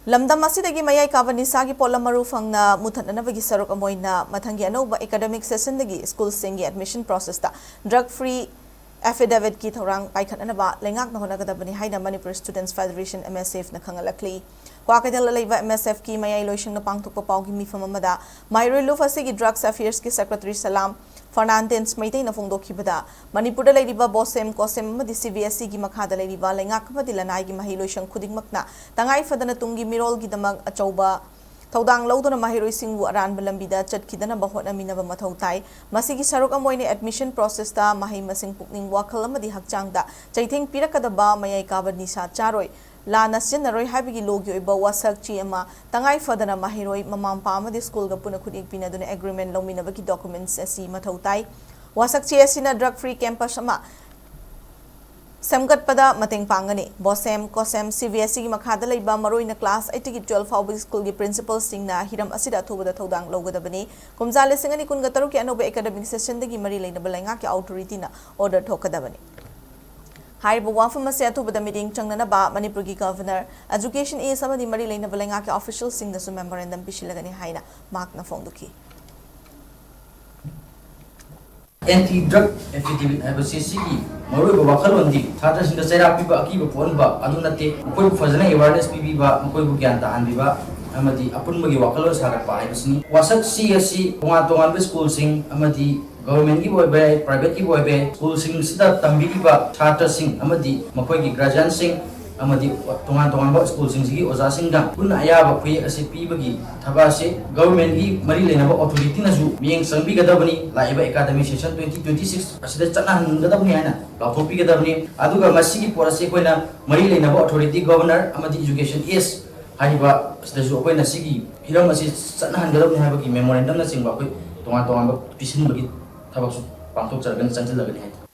Lamdam asidagi mayai kaba nisagi pola maru fangna muthananabagi sarok amoina mathangi anoba academic session dagi school singi admission process ta drug free affidavit ki thorang paikhananaba lengak na honagadabani haina Manipur Students Federation MSF na khangalakli kwakadel leiba MSF ki mayai loishing na pangthokpa pawgi mifam amada mairoi luf asigi drugs affairs ki secretary Salam Fernandez Maitei na fongdokhibada Manipur da leiba bosem kosem amadi CBSE gi makhada leiba lengak amadi lanai gi mahiloishang khudingmakna tangai fadana tungi mirol gi damang achauba Thaudang lauduna mahiroi singbu aran balambida chatkidana bahotna minaba mathau tai masigi saruk amoine admission process ta mahai masing pukning wakhal amadi hakchang da chaitheng pirakadaba mayai kaba nisa charoi lana sinaroi habigi logi oiba wasak chi ama tangai fadana mahiroi mamampa amadi school ga puna khuding pinaduna agreement lominaba ki documents asi mathau tai wasak chi asina drug free campus ama Samgat pada mateng pangani bosem kosem CBSE gi makhada leiba maroina class 8 gi 12 fawbi school gi principal singna hiram asida thobada thodang logadabani kumjale singani kunga taru ki anoba academic session dagi mari leina balenga ki authority na order thokadabani Haibu wafam se athobada meeting changnana ba Manipur gi governor education is amadi mari leina balenga ki official singna su memorandum bishilagani haina mark na fongduki Anti-drug affidavit HCC Maru Bakalandi, Tatas in the Serapiba, Akiba Ponba, Adunate, Mukoi Fazana awareness PBA, Mukoi Ganta and Viva, Amadi, Apunmagi Wakalos Harapa, Wasak CSC, Pongatongan school sing, Amadi, government giveaway, private giveaway, school sing Sida Tambiba, Tata sing, Amadi, Mukoi Grajan sing, Amadi, Tongan school sing, Oza Singam, Punayaba, Asipi Bagi, Tabase, government gi Marilena authority Nazu, being Sambi Gadabani, Laiba Academy Session 2026, as the Chanahan Gadabniana, Lapopi Gadabni, Aduga Masiki Porasequena, Marilena authority governor, Amadi education is Haiba, Stazuquena Sigi, Hiramasi Sanahan Gadabni Habaki memorandum, Singapore, Tongan Pisin Bagi, Tabasu, Pantok Sargan Sanjalagan.